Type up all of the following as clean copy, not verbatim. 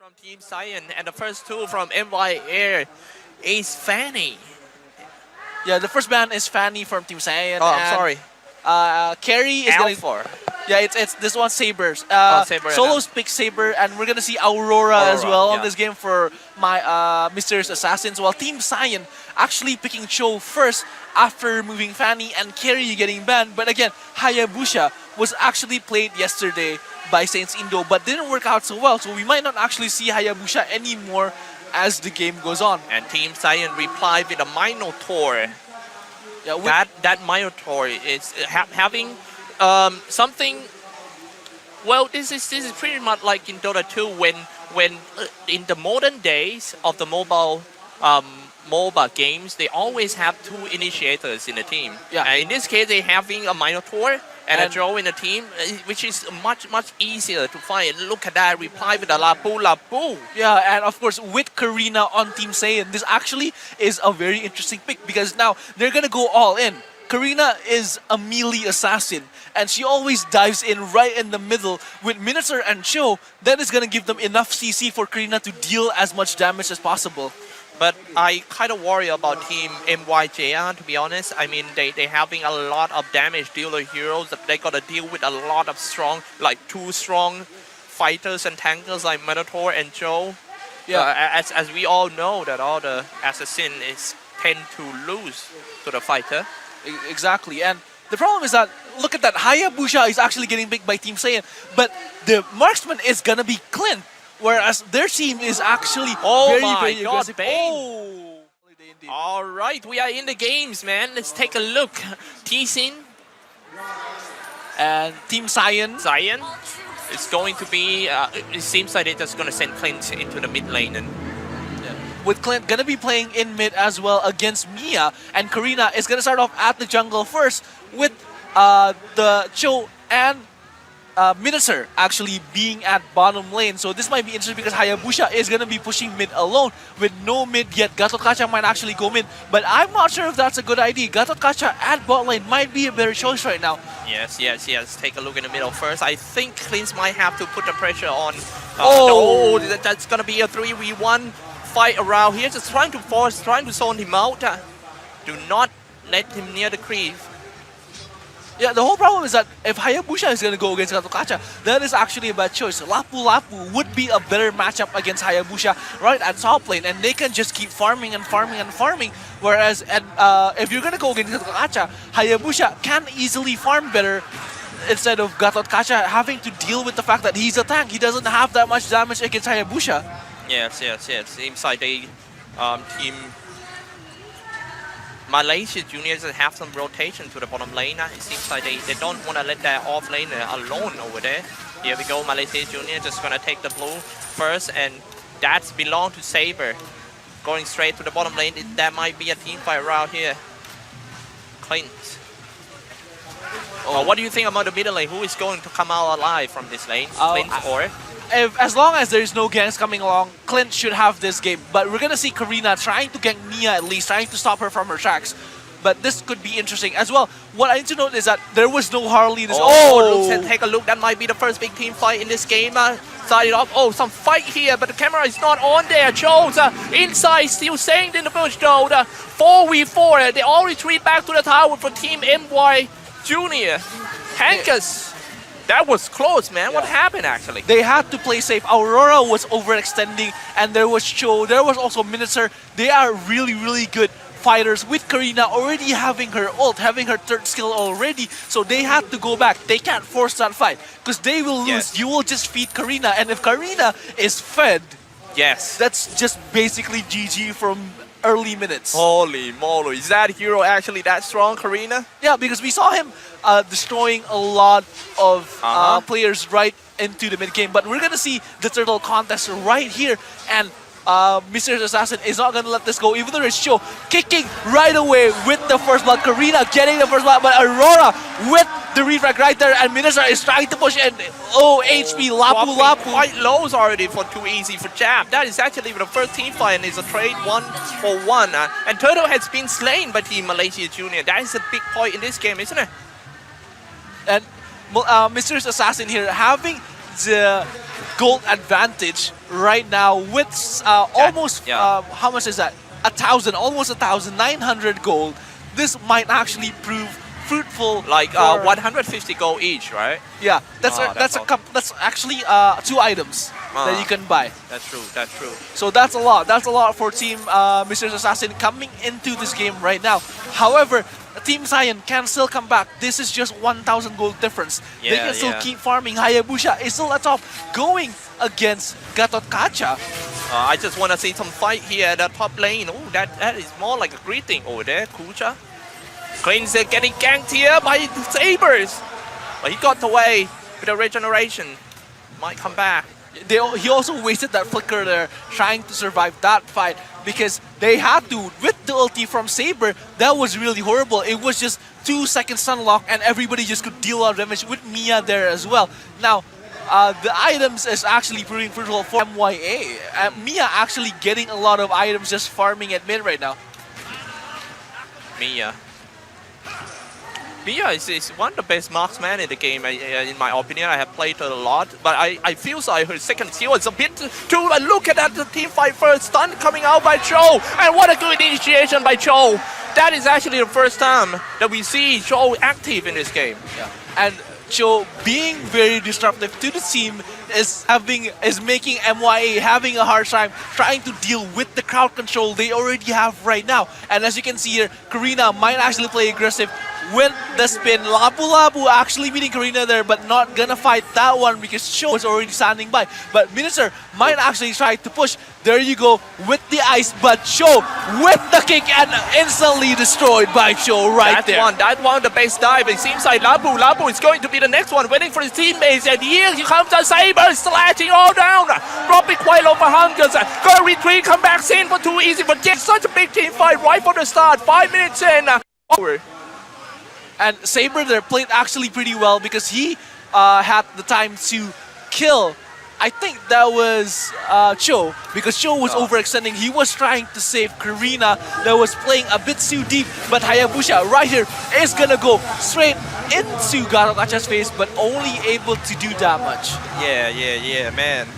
From Team SAIYAN and the first two from MYA is Fanny. Yeah, the first ban is Fanny from Team SAIYAN. Oh, I'm sorry. Carry is gonna. Alpha. Yeah, it's this one Sabers. Saber Solos pick Saber, and we're gonna see Aurora as well on yeah. this game for my Mysterious Assassins. While Team SAIYAN actually picking Cho first after removing Fanny and Carry getting banned. But again, Hayabusa was actually played yesterday by Saints Indo, but didn't work out so well. So we might not actually see Hayabusa anymore as the game goes on. And Team SAIYAN replied with a Minotaur. Yeah, That Minotaur is having something. Well, this is pretty much like in Dota 2 when in the modern days of the MOBA games, they always have two initiators in the team. Yeah. In this case, they having a Minotaur and a Joe in the team, which is much easier to find. Look at that reply with a Lapu. Yeah, and of course with Karina on Team SAIYAN, this actually is a very interesting pick because now they're gonna go all in. Karina is a melee assassin, and she always dives in right in the middle with Minotaur and Cho. That is gonna give them enough CC for Karina to deal as much damage as possible. But I kind of worry about Team MYA, to be honest. I mean, they having a lot of damage dealer heroes that they gotta deal with a lot of strong, like two strong fighters and tankers like Minotaur and Joe. Yeah. As we all know that all the assassins tend to lose to the fighter. Exactly, and the problem is that, look at that, Hayabusa is actually getting picked by Team SAIYAN, but the marksman is gonna be Clint, whereas their team is actually very aggressive. Oh. All right, we are in the games, man. Let's take a look. T-Sin and Team SAIYAN is going to be. It seems like they're just gonna send Clint into the mid lane and. With Clint gonna be playing in mid as well against Mia, and Karina is gonna start off at the jungle first with the Cho and Minotaur actually being at bottom lane. So this might be interesting because Hayabusa is gonna be pushing mid alone with no mid yet. Gatot Kacha might actually go mid, but I'm not sure if that's a good idea. Gatot Kacha at bot lane might be a better choice right now. Yes. Take a look in the middle first. I think Clint might have to put the pressure on. That's gonna be a 3v1. Fight around here, just trying to zone him out. Do not let him near the creep. Yeah, the whole problem is that if Hayabusa is going to go against Gatot Kacha, that is actually a bad choice. Lapu would be a better matchup against Hayabusa right at top lane, and they can just keep farming and farming. Whereas if you're going to go against Gatot Kacha, Hayabusa can easily farm better instead of Gatot Kacha having to deal with the fact that he's a tank. He doesn't have that much damage against Hayabusa. Yes. Seems like they Team Malaysia Juniors have some rotation to the bottom lane. It seems like they don't want to let that off lane alone over there. Here we go, Malaysia Junior just gonna take the blue first, and that belongs to Saber. Going straight to the bottom lane, that might be a team fight around here. Clint. What do you think about the middle lane? Who is going to come out alive from this lane? Clint or? As long as there's no ganks coming along, Clint should have this game. But we're gonna see Karina trying to gank Mia at least, trying to stop her from her tracks. But this could be interesting as well. What I need to note is that there was no Harley. Take a look. That might be the first big team fight in this game. Started off. Some fight here, but the camera is not on there. Joe's inside, still staying in the bush though. The 4v4. They all retreat back to the tower for Team MY Junior. Hankus. That was close, man. What happened, actually? They had to play safe. Aurora was overextending, and there was Cho. There was also Minotaur. They are really good fighters with Karina already having her ult, having her third skill already. So they had to go back. They can't force that fight because they will lose. Yes. You will just feed Karina, and if Karina is fed, that's just basically GG from early minutes. Holy moly, is that hero actually that strong, Karina? Yeah, because we saw him destroying a lot of players right into the mid game. But we're gonna see the turtle contest right here, and Mr. Assassin is not gonna let this go, even though it's Cho kicking right away with the first blood. Karina getting the first blood, but Aurora with the refrag right there, and Minotaur is trying to push in. HP, Lapu. Quite lows already for too easy for Jab. That is actually the first team fight, and it's a trade 1-for-1. And Turtle has been slain by Team Malaysia Junior. That is a big point in this game, isn't it? And Mr. Assassin here having the gold advantage right now with almost how much is that? 1,000, almost 1,900 gold. This might actually prove fruitful. Like 150 gold each, right? Yeah, that's Oh, that's actually 2 items that you can buy. That's true. That's true. So that's a lot. That's a lot for Team Mr. Assassin coming into this game right now. However, Team SAIYAN can still come back. This is just 1,000 gold difference. They Yeah, can still yeah. keep farming. Hayabusa is still atop, going against Gatot Kacha. I just want to see some fight here at the top lane. Oh, that is more like a greeting over there, Kucha. Clean's getting ganked here by Sabers. But he got away with a regeneration. Might come back. He also wasted that flicker there trying to survive that fight because they had to. With the ulti from Saber, that was really horrible. It was just 2-second stun lock and everybody just could deal a lot of damage with MYA there as well. Now, the items is actually proving fruitful for MYA. MYA actually getting a lot of items just farming at mid right now. MYA is one of the best marksmen in the game, in my opinion. I have played her a lot, but I feel so her second skill is a bit too. Look at that, the team fight first stun coming out by Cho, and what a good initiation by Cho. That is actually the first time that we see Cho active in this game. Yeah. And Cho being very disruptive to the team is making MYA having a hard time trying to deal with the crowd control they already have right now. And as you can see here, Karina might actually play aggressive with the spin. Lapu Lapu actually beating Karina there, but not gonna fight that one because Cho was already standing by. But Minister might actually try to push. There you go with the ice, but Cho with the kick and instantly destroyed by Cho right there. That one, the base dive. It seems like Lapu is going to be the next one, waiting for his teammates. And here comes the Saber, slashing all down, dropping quite low for Hunkers. Go retreat, come back in for too easy. But just such a big team fight right from the start. 5 minutes in. And Saber there played actually pretty well because he had the time to kill. I think that was Cho, because Cho was overextending. He was trying to save Karina that was playing a bit too deep, but Hayabusa right here is gonna go straight into Gatot Kacha's face, but only able to do damage. Yeah, man.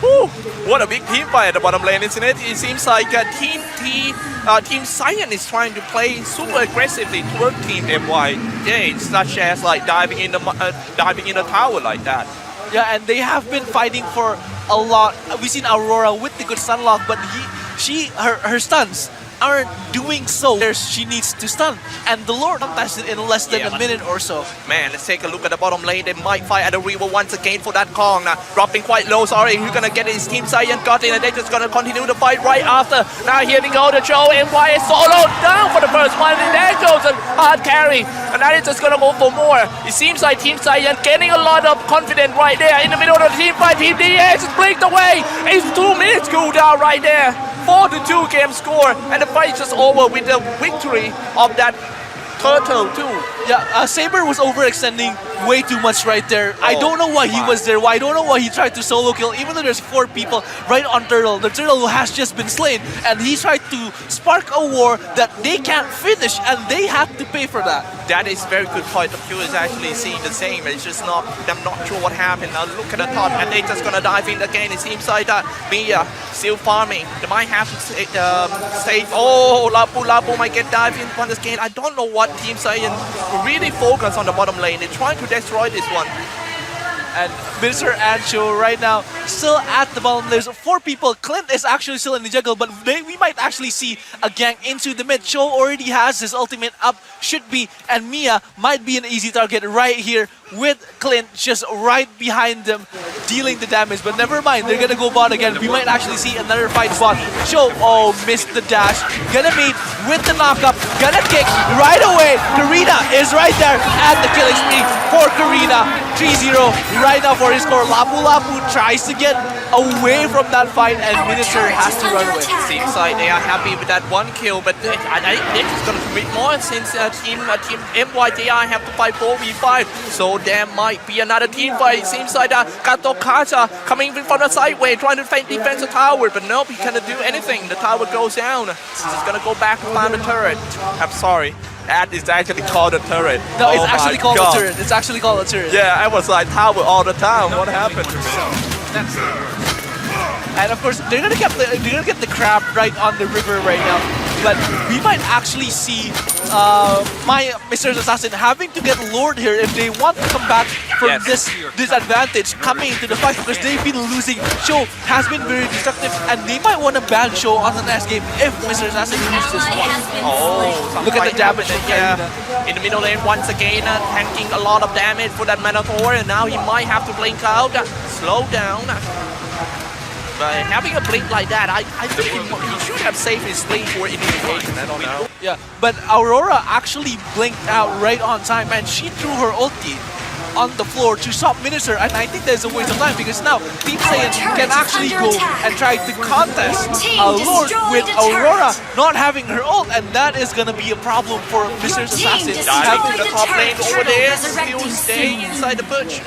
Woo! What a big team fight at the bottom lane, isn't it? It seems like Team SAIYAN is trying to play super aggressively toward Team MYA, such as like diving in the tower like that. Yeah, and they have been fighting for a lot. We've seen Aurora with the good stun lock, but her stuns aren't doing so where she needs to stun. And the Lord contested in less than a minute or so. Man, let's take a look at the bottom lane. They might fight at the river once again for that Kong. Dropping quite low, sorry. Who's gonna get his Team SAIYAN got in, and they're just gonna continue the fight right after. Now here we go, the Joe MYA solo down for the first one, and there goes a hard carry. And now it's just gonna go for more. It seems like Team SAIYAN getting a lot of confidence right there. In the middle of the team fight, Team DS is blinked away. It's 2 minutes cooldown right there. 4-2 game score, and the fight is just over with the victory of that Turtle too. Yeah, Saber was overextending way too much right there. I don't know why he was there. I don't know why he tried to solo kill, even though there's 4 people right on Turtle. The Turtle has just been slain, and he tried to spark a war that they can't finish, and they had to pay for that. That is very good point of view. Is actually seeing the same. It's just not. I'm not sure what happened. Now look at the top, and they're just gonna dive in again. It seems like that MYA still farming. They might have to save. Oh, Lapu might get dived in on this game. I don't know what Team SAIYAN really focus on the bottom lane. They're trying to destroy this one. And Minister and Cho right now still at the bottom. There's 4 people. Clint is actually still in the jungle, but we might actually see a gank into the mid. Cho already has his ultimate up, should be, and MYA might be an easy target right here with Clint just right behind them, dealing the damage. But never mind, they're gonna go bot again. We might actually see another fight bot. Cho, missed the dash. Gonna meet with the knockup, gonna kick right away. Karina is right there at the killing spree for Karina. 3-0 right now for his score. Lapu tries to get away from that fight, and Minister has to run away. Seems like they are happy with that 1 kill, but they're just gonna commit more since Team MYA have to fight 4v5. So there might be another team fight. It seems like Gatot Kacha coming from the sideway, trying to defend the tower, but nope, he cannot do anything. The tower goes down. He's just gonna go back and find the turret. I'm sorry. That is actually called a turret. No, it's actually called a turret. It's actually called a turret. Yeah, I was like tower all the time. What happened? next. And of course, they're gonna get the crab right on the river right now. But we might actually see Mr. Assassin having to get lured here if they want to come back from this disadvantage coming into the fight, because they've been losing. Show has been very destructive, and they might want to ban Show on the next game if Mr. Assassin loses this one. Oh, Look at the damage. In the middle lane once again, tanking a lot of damage for that Minotaur, and now he might have to blink out. Slow down. But having a blink like that, I think he should have saved his blink for initiation. I don't know. Yeah, but Aurora actually blinked out right on time, and she threw her ulti on the floor to stop Minister, and I think there's a waste of time because now Team Saiyan can actually go and try to contest Lord with Aurora not having her ult, and that is gonna be a problem for Mr. Assassin. Diving to the top lane over there, still staying inside the bush.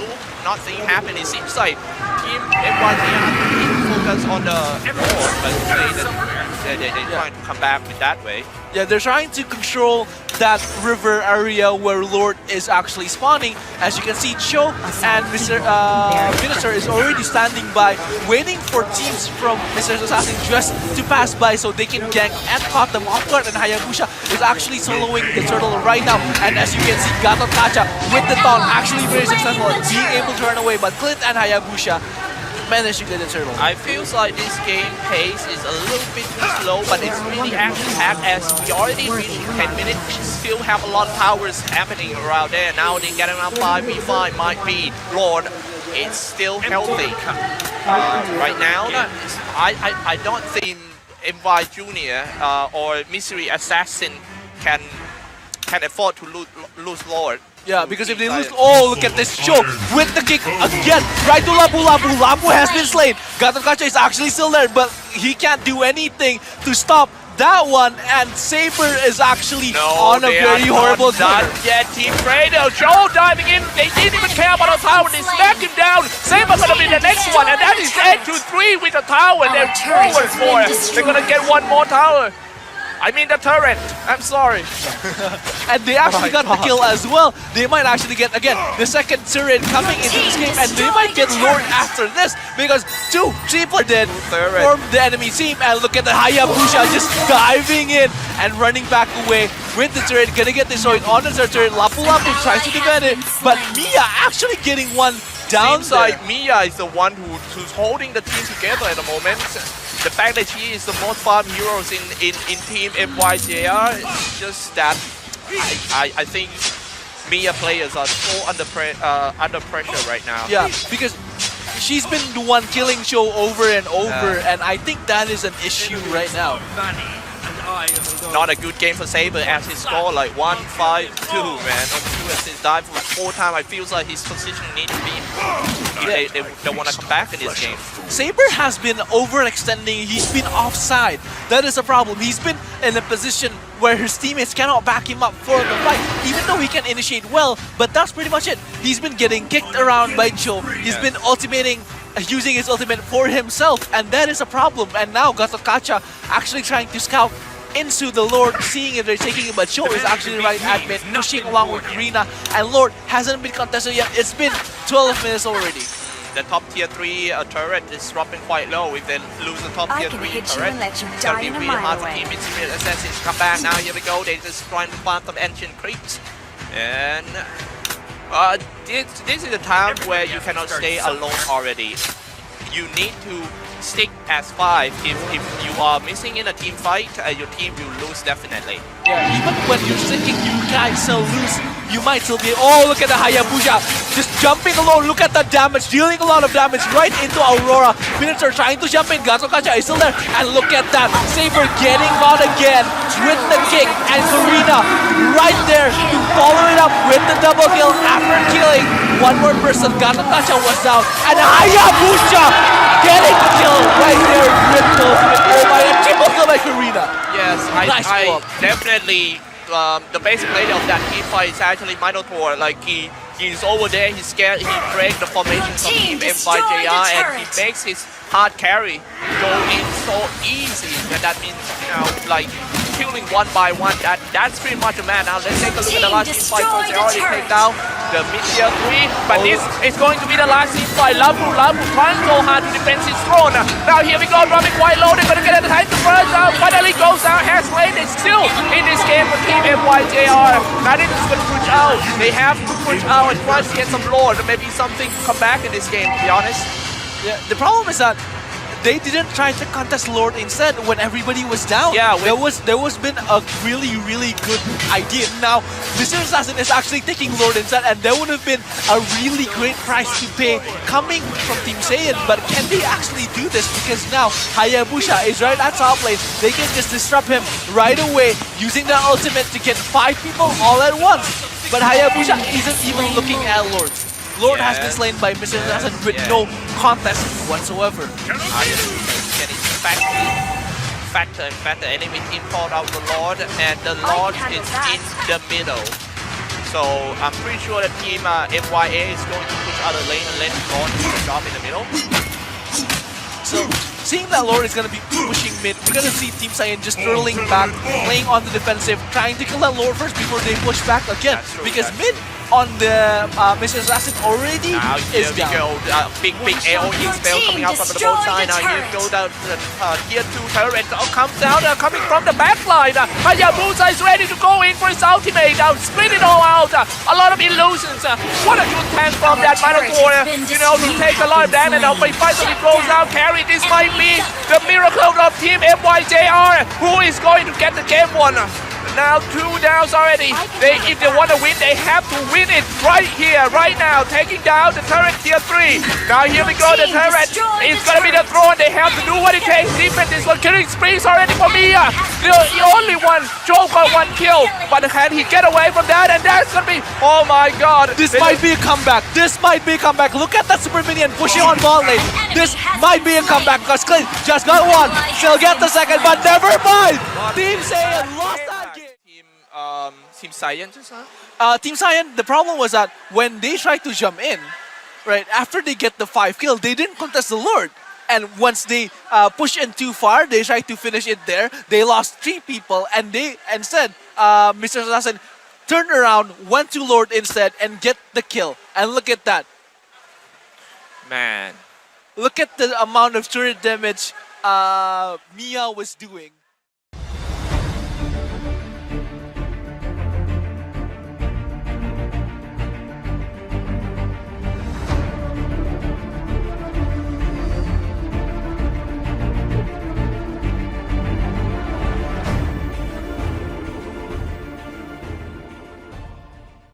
Nothing happened. It seems like Team MYA focus on the Lord, but they're trying to come back with that way. Yeah, they're trying to control that river area where Lord is actually spawning. As you can see, Cho and Mr. Minister is already standing by, waiting for teams from Mr. Assassin just to pass by so they can gank and caught them off guard. And Hayabusa is actually soloing the turtle right now. And as you can see, Gato Kacha with the taunt actually very successful at being able to run away. But Clint and Hayabusa managed to get the turtle. I feel like this game pace is a little bit too slow, but it's really action-packed as we already reached 10 minutes. We still have a lot of towers happening around there. Now they get around 5v5, might be Lord. It's still healthy. Right now, I don't think MY Junior or Mystery Assassin can afford to lose Lord. Yeah, because if they lose, oh, look at this Show with the kick again, right to Lapu. Lapu has been slain. Gato Kacha is actually still there, but he can't do anything to stop that one, and Saber is actually on a very horrible not yet. Team Fredo, Joe diving in. They didn't even care about the tower. They smacked him down. Saber gonna be the next one, and that is 8-3 with the tower. They're forward for it. They're gonna get one more tower. I mean the turret. I'm sorry. And they actually got the kill as well. They might actually get, again, the second turret coming into this game, and they might get Lord after this because 2-3 players did form the enemy team. And look at the Hayabusa just diving in and running back away with the turret. Gonna get destroyed on the turret. Lapu tries to defend it, but Mia actually getting one down. Seems like Mia is the one who's holding the team together at the moment. The fact that she is the most farm heroes in Team MYJR, it's just that I think Mia players are so under pressure right now. Yeah, because she's been the one killing Show over and over, and I think that is an issue right now. Not a good game for Saber as he scored like 1-5-2, man. On 2 assists, dive for 4 times. I feel like his position needs to be if they don't want to come back in this game. Saber has been overextending. He's been offside. That is a problem. He's been in a position where his teammates cannot back him up for the fight, even though he can initiate well, but that's pretty much it. He's been getting kicked around by Cho. He's been ultimating, using his ultimate for himself, and that is a problem. And now Gato Kacha actually trying to scout into the Lord, seeing if they're taking it, but Cho is actually right at mid, pushing along with Rina, and Lord hasn't been contested yet. It's been 12 minutes already. The top tier 3 turret is dropping quite low. If they lose the top tier 3 turret, it's gonna be really hard for Team Mystery Assassins to come back. Now here we go, they're just trying to farm some ancient creeps. And this is a time where you cannot stay alone already. You need to stick as 5. If you are missing in a team fight, your team will lose definitely. Yeah, even when you're sticking, you guys still lose. You might still be. Oh, look at the Hayabusa just jumping alone. Look at the damage, dealing a lot of damage right into Aurora. Minotaur trying to jump in. Gato Kacha is still there, and look at that. Saber getting caught again with the kick, and Karina right there to follow it up with the double kill after killing one more person. Gato Kacha was down, and Hayabusa getting the kill right there with the triple kill by Karina. Yes, Nice I definitely. The basic play of that team fight is actually Minotaur. Like he's over there, he's scared, he breaks the formations of Team MYJR, and he makes his hard carry go in so easy. And that means, you know, like killing one by one. That's pretty much a man. Now let's take a look at the last team fight first. They already take down the mid tier 3, but this is going to be the last team fight. Lapu trying so hard to defend his throne. Now here we go, Robin quite low, they're gonna get at the time to first, finally goes down, has lane is still in this game for Team MYJR. Now this is gonna push out, they have to push out and try to get some lord, maybe something to come back in this game, to be honest. Yeah, the problem is that they didn't try to contest Lord instead when everybody was down. Yeah, there was been a really good idea. Now, Mr. Assassin is actually taking Lord instead, and there would have been a really great price to pay coming from Team SAIYAN. But can they actually do this? Because now Hayabusa is right at top lane. They can just disrupt him right away using their ultimate to get 5 people all at once. But Hayabusa isn't even looking at Lord. Lord has been slain by Mr. Assassin with no contest whatsoever. Getting factor. In fact, the enemy team called out the Lord, and the Lord is in the middle. So I'm pretty sure the team MYA is going to push out the lane and let Lord do the job in the middle. So seeing that Lord is going to be pushing mid, we're going to see Team SAIYAN just turtling back, playing on the defensive, trying to kill that Lord first before they push back again. Because mid on the Mr. Assassin already is down. Big AoE spell coming out from the both side. Now here we go down to the tier 2 turret. Comes down, coming from the backline. Hayabusa is ready to go in for his ultimate. Split it all out. A lot of illusions. What a good tank from that Minotaur. You know, to take a lot of damage. Now by finally goes out, carry. This might be the miracle of Team MYJR. Who is going to get the game one? Now 2 downs already. If they want to win, they have to win it right here, right now. Taking down the turret tier 3. Now here we go, the turret is going to be the throne. They have to do what it takes. Defense is one killing sprees already for Mia. The only one, Joe got 1 kill. But can he get away from that? And that's going to be, oh my god. This might be a comeback. This might be a comeback. Look at that super minion pushing on ball lane. This might be a comeback because Clint just got 1. Still get the second, but never mind. Team SAIYAN lost that game. Team SAIYAN just Team SAIYAN, the problem was that when they tried to jump in, right, after they get the 5 kill, they didn't contest the Lord. And once they push in too far, they tried to finish it there. They lost 3 people, and they instead, Mr. Assassin turned around, went to Lord instead, and get the kill. And look at that. Man. Look at the amount of turret damage Mia was doing.